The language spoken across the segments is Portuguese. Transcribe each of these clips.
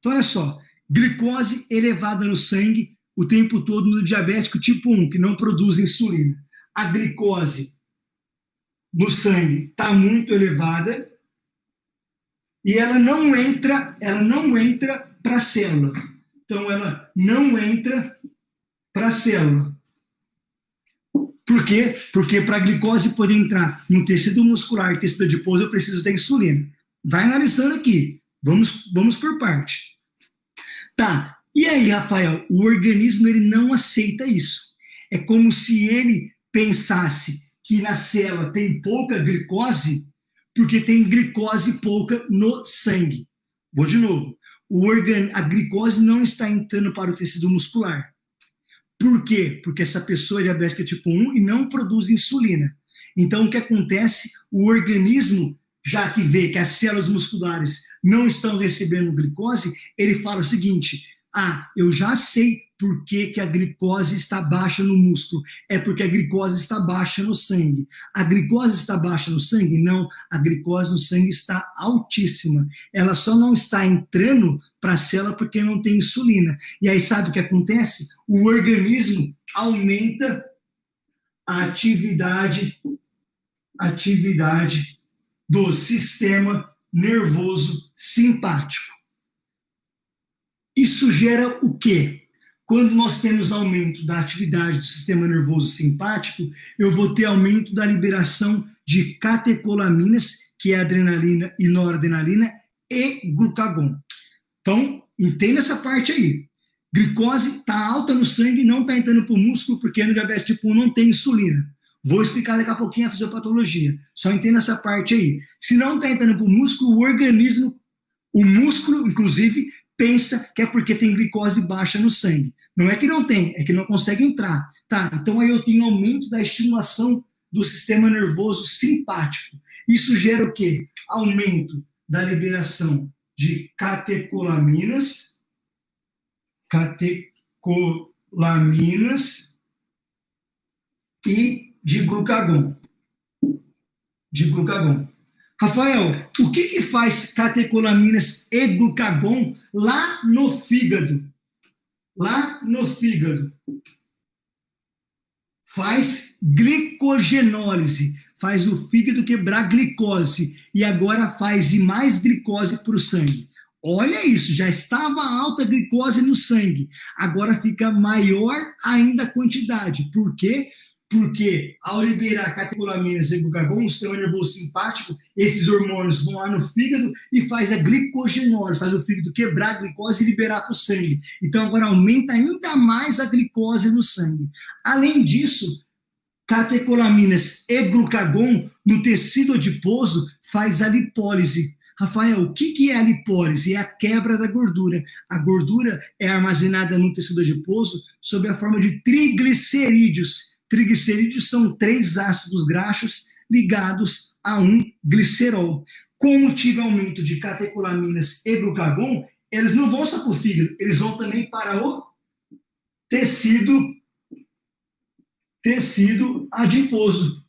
Então, olha só, glicose elevada no sangue o tempo todo no diabético tipo 1, que não produz insulina. A glicose no sangue está muito elevada e ela não entra para a célula. Então, ela não entra para a célula. Por quê? Porque para a glicose poder entrar no tecido muscular e tecido adiposo, eu preciso da insulina. Vai analisando aqui. Vamos por parte. Tá. E aí, Rafael, o organismo ele não aceita isso. É como se ele pensasse que na célula tem pouca glicose, porque tem glicose pouca no sangue. Vou de novo. A glicose não está entrando para o tecido muscular. Por quê? Porque essa pessoa é diabética tipo 1 e não produz insulina. Então, o que acontece? O organismo, já que vê que as células musculares não estão recebendo glicose, ele fala o seguinte: eu já sei por que a glicose está baixa no músculo. É porque a glicose está baixa no sangue. A glicose está baixa no sangue? Não, a glicose no sangue está altíssima. Ela só não está entrando para a célula porque não tem insulina. E aí sabe o que acontece? O organismo aumenta a atividade do sistema nervoso simpático. Isso gera o quê? Quando nós temos aumento da atividade do sistema nervoso simpático, eu vou ter aumento da liberação de catecolaminas, que é adrenalina e noradrenalina, e glucagon. Então, entenda essa parte aí. Glicose está alta no sangue, não está entrando para o músculo, porque no diabetes tipo 1 não tem insulina. Vou explicar daqui a pouquinho a fisiopatologia. Só entenda essa parte aí. Se não está entrando para o músculo, o músculo, inclusive, pensa que é porque tem glicose baixa no sangue. Não é que não tem, é que não consegue entrar. Tá, então aí eu tenho aumento da estimulação do sistema nervoso simpático. Isso gera o quê? Aumento da liberação de catecolaminas e de glucagon. Rafael, o que faz catecolaminas e glucagon lá no fígado? Faz glicogenólise, faz o fígado quebrar glicose e agora faz mais glicose para o sangue. Olha isso, já estava alta a glicose no sangue, agora fica maior ainda a quantidade. Por quê? Porque ao liberar catecolaminas e glucagon, o sistema nervoso simpático, esses hormônios vão lá no fígado e faz a glicogenólise, faz o fígado quebrar a glicose e liberar para o sangue. Então agora aumenta ainda mais a glicose no sangue. Além disso, catecolaminas e glucagon no tecido adiposo faz a lipólise. Rafael, o que é a lipólise? É a quebra da gordura. A gordura é armazenada no tecido adiposo sob a forma de triglicerídeos. Triglicerídeos são 3 ácidos graxos ligados a um glicerol. Como tive aumento de catecolaminas e glucagon, eles não vão só para o fígado, eles vão também para o tecido adiposo.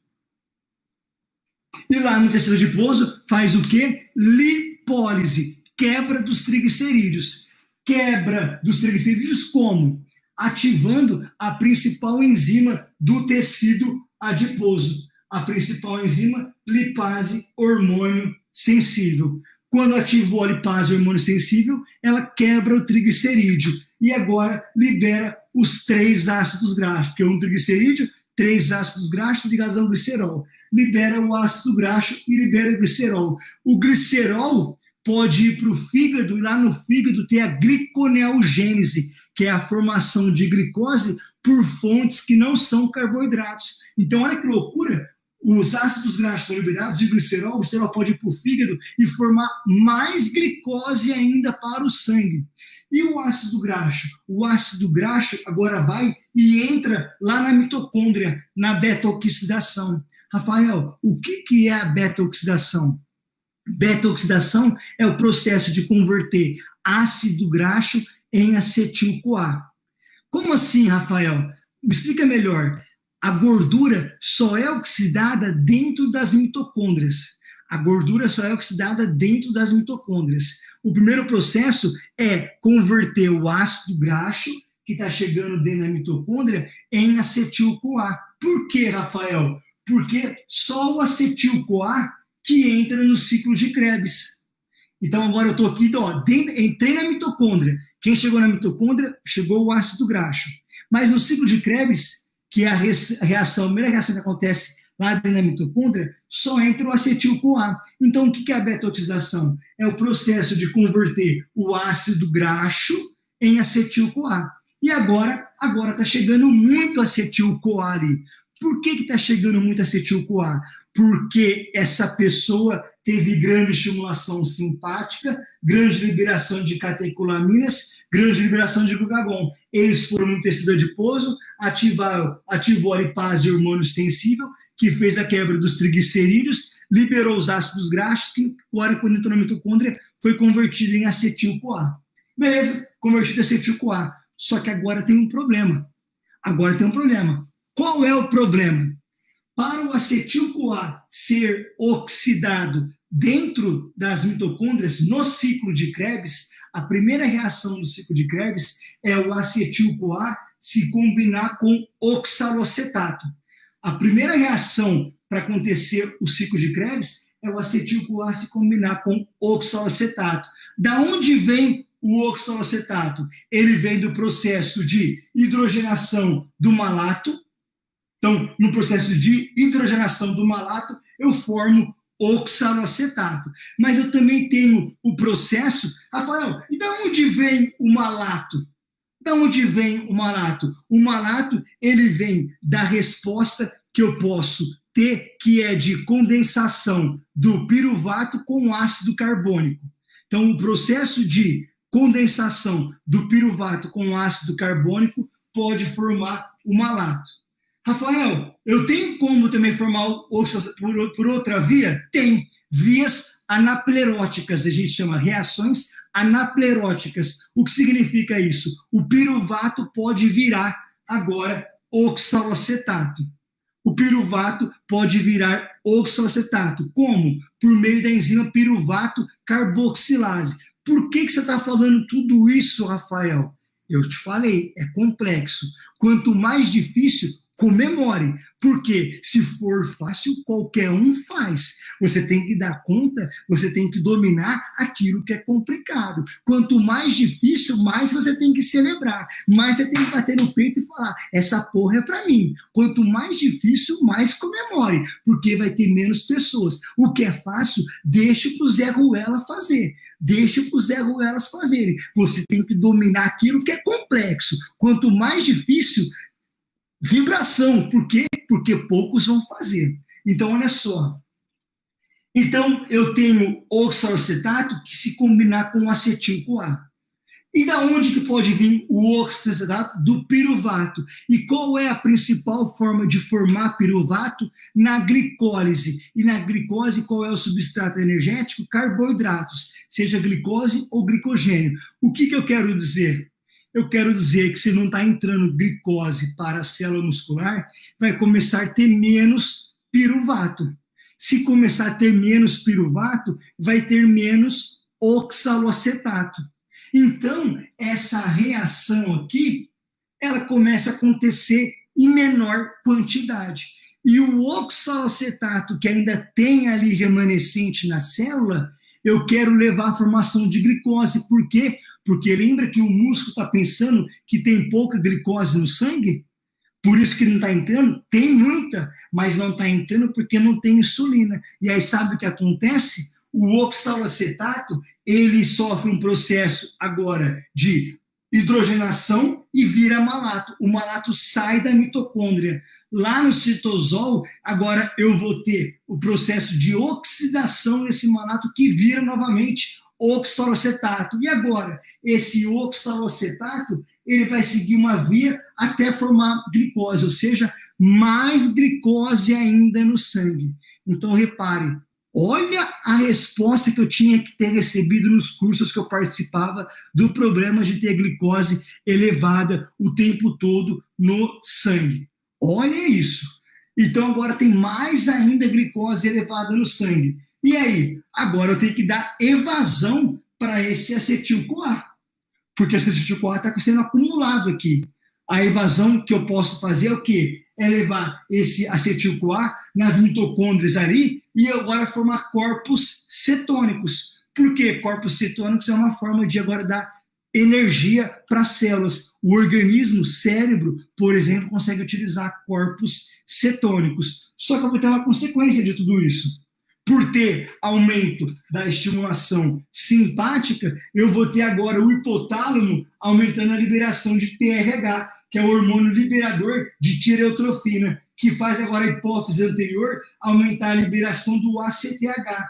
E lá no tecido adiposo faz o quê? Lipólise, quebra dos triglicerídeos. Quebra dos triglicerídeos como? Ativando a principal enzima do tecido adiposo. A principal enzima, lipase hormônio sensível. Quando ativou a lipase hormônio sensível, ela quebra o triglicerídeo e agora libera os 3 ácidos graxos, porque um triglicerídeo, 3 ácidos graxos ligados a um glicerol. Libera o ácido graxo e libera o glicerol. O glicerol pode ir para o fígado e lá no fígado ter a gliconeogênese, que é a formação de glicose por fontes que não são carboidratos. Então, olha que loucura, os ácidos graxos são liberados de glicerol, o glicerol pode ir para o fígado e formar mais glicose ainda para o sangue. E o ácido graxo? O ácido graxo agora vai e entra lá na mitocôndria, na beta-oxidação. Rafael, o que é a beta-oxidação? Beta-oxidação é o processo de converter ácido graxo em acetil-CoA. Como assim, Rafael? Me explica melhor. A gordura só é oxidada dentro das mitocôndrias. A gordura só é oxidada dentro das mitocôndrias. O primeiro processo é converter o ácido graxo, que está chegando dentro da mitocôndria, em acetil-CoA. Por quê, Rafael? Porque só o acetil-CoA que entra no ciclo de Krebs. Então, agora eu estou aqui, entrei na mitocôndria. Quem chegou na mitocôndria, chegou o ácido graxo. Mas no ciclo de Krebs, que é a primeira reação que acontece lá dentro da mitocôndria, só entra o acetil-CoA. Então, o que é a beta-oxidação? É o processo de converter o ácido graxo em acetil-CoA. E agora está chegando muito acetil-CoA ali. Por que está chegando muito acetil-CoA? Porque essa pessoa teve grande estimulação simpática, grande liberação de catecolaminas, grande liberação de glucagon. Eles foram no tecido adiposo, ativou a lipase de hormônio sensível, que fez a quebra dos triglicerídeos, liberou os ácidos graxos, que agora, quando entrou na mitocôndria, foi convertido em acetil-CoA. Beleza, convertido em acetil-CoA. Só que agora tem um problema. Qual é o problema? Para o acetil-CoA ser oxidado dentro das mitocôndrias no ciclo de Krebs, a primeira reação do ciclo de Krebs é o acetil-CoA se combinar com oxalocetato. A primeira reação para acontecer o ciclo de Krebs é o acetil-CoA se combinar com oxalocetato. Da onde vem o oxalocetato? Ele vem do processo de hidrogenação do malato. Então, no processo de hidrogenação do malato, eu formo oxalocetato. Mas eu também tenho o processo... Rafael, e de onde vem o malato? O malato, ele vem da resposta que eu posso ter, que é de condensação do piruvato com ácido carbônico. Então, o processo de condensação do piruvato com ácido carbônico pode formar o malato. Rafael, eu tenho como também formar o oxalato por outra via? Tem. Vias anapleróticas, a gente chama reações anapleróticas. O que significa isso? O piruvato pode virar agora oxalocetato. Como? Por meio da enzima piruvato carboxilase. Por que você está falando tudo isso, Rafael? Eu te falei, é complexo. Quanto mais difícil, comemore, porque se for fácil, qualquer um faz. Você tem que dar conta, você tem que dominar aquilo que é complicado. Quanto mais difícil, mais você tem que celebrar, mais você tem que bater no peito e falar, essa porra é pra mim. Quanto mais difícil, mais comemore, porque vai ter menos pessoas. O que é fácil, deixe pro Zé Ruela fazer. Você tem que dominar aquilo que é complexo. Quanto mais difícil, vibração. Por quê? Porque poucos vão fazer. Então, olha só. Então, eu tenho oxalocetato que se combinar com acetil-CoA. E da onde que pode vir o oxalocetato? Do piruvato. E qual é a principal forma de formar piruvato? Na glicólise. E na glicose, qual é o substrato energético? Carboidratos, seja glicose ou glicogênio. O que eu quero dizer? Eu quero dizer que se não está entrando glicose para a célula muscular, vai começar a ter menos piruvato. Se começar a ter menos piruvato, vai ter menos oxalocetato. Então, essa reação aqui, ela começa a acontecer em menor quantidade. E o oxalocetato, que ainda tem ali remanescente na célula, eu quero levar à formação de glicose. Por quê? Porque lembra que o músculo está pensando que tem pouca glicose no sangue? Por isso que não está entrando? Tem muita, mas não está entrando porque não tem insulina. E aí sabe o que acontece? O oxalocetato, ele sofre um processo agora de hidrogenação e vira malato. O malato sai da mitocôndria. Lá no citosol, agora eu vou ter o processo de oxidação desse malato que vira novamente oxalocetato. E agora, esse oxalocetato, ele vai seguir uma via até formar glicose, ou seja, mais glicose ainda no sangue. Então, repare, olha a resposta que eu tinha que ter recebido nos cursos que eu participava do problema de ter glicose elevada o tempo todo no sangue. Olha isso. Então, agora tem mais ainda glicose elevada no sangue. E aí? Agora eu tenho que dar evasão para esse acetil-CoA, porque esse acetil-CoA está sendo acumulado aqui. A evasão que eu posso fazer é o quê? É levar esse acetil-CoA nas mitocôndrias ali e agora formar corpos cetônicos. Por quê? Corpos cetônicos é uma forma de agora dar energia para as células. O organismo, cérebro, por exemplo, consegue utilizar corpos cetônicos. Só que eu vou ter uma consequência de tudo isso. Por ter aumento da estimulação simpática, eu vou ter agora o hipotálamo aumentando a liberação de TRH, que é o hormônio liberador de tireotrofina, que faz agora a hipófise anterior aumentar a liberação do ACTH,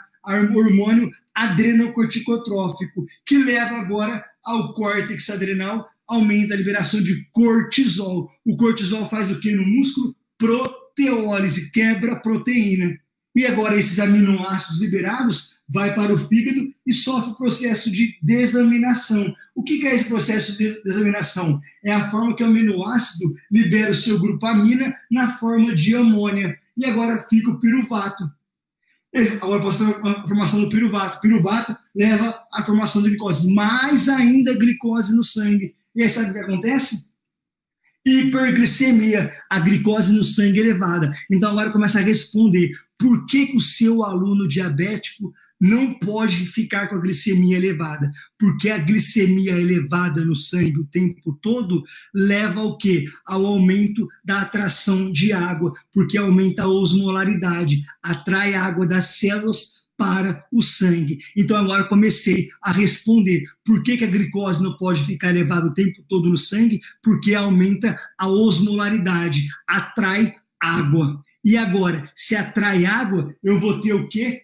hormônio adrenocorticotrófico, que leva agora ao córtex adrenal, aumenta a liberação de cortisol. O cortisol faz o que no músculo? Proteólise, quebra a proteína. E agora esses aminoácidos liberados vai para o fígado e sofre o processo de desaminação. O que é esse processo de desaminação? É a forma que o aminoácido libera o seu grupo amina na forma de amônia. E agora fica o piruvato. Agora posso ter a formação do piruvato. O piruvato leva à formação de glicose. Mais ainda glicose no sangue. E aí sabe o que acontece? Hiperglicemia, a glicose no sangue elevada. Então agora começa a responder por que o seu aluno diabético não pode ficar com a glicemia elevada. Porque a glicemia elevada no sangue o tempo todo leva ao quê? Ao aumento da atração de água, porque aumenta a osmolaridade, atrai a água das células para o sangue. Então agora comecei a responder por que a glicose não pode ficar elevada o tempo todo no sangue, porque aumenta a osmolaridade, atrai água. E agora, se atrai água, eu vou ter o quê?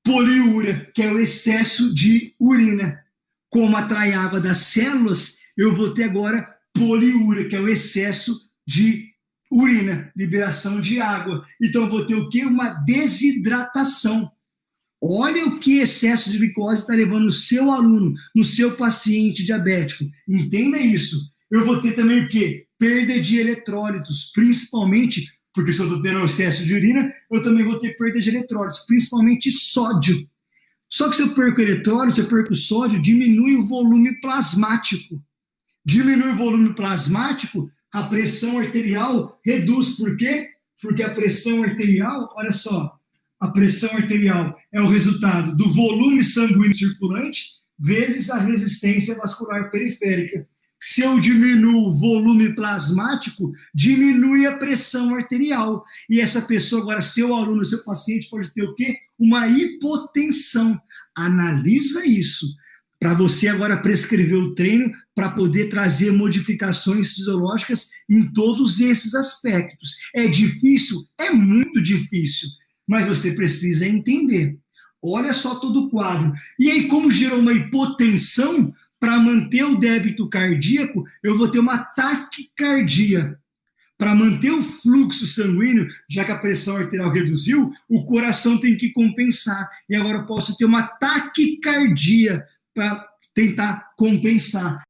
Poliúria, que é o excesso de urina. Como atrai água das células, eu vou ter agora poliúria, que é o excesso de urina, liberação de água. Então, eu vou ter o quê? Uma desidratação. Olha o que excesso de glicose está levando no seu aluno, no seu paciente diabético. Entenda isso. Eu vou ter também o quê? Perda de eletrólitos, principalmente, porque se eu estou tendo excesso de urina, eu também vou ter perda de eletrólitos, principalmente sódio. Só que se eu perco eletrólito, se eu perco sódio, diminui o volume plasmático. Diminui o volume plasmático, a pressão arterial reduz. Por quê? Porque a pressão arterial, olha só, a pressão arterial é o resultado do volume sanguíneo circulante vezes a resistência vascular periférica. Se eu diminuo o volume plasmático, diminui a pressão arterial. E essa pessoa, agora, seu aluno, seu paciente, pode ter o quê? Uma hipotensão. Analisa isso, para você agora prescrever o treino para poder trazer modificações fisiológicas em todos esses aspectos. É difícil? É muito difícil, mas você precisa entender. Olha só todo o quadro. E aí, como gerou uma hipotensão, para manter o débito cardíaco, eu vou ter uma taquicardia. Para manter o fluxo sanguíneo, já que a pressão arterial reduziu, o coração tem que compensar. E agora eu posso ter uma taquicardia para tentar compensar.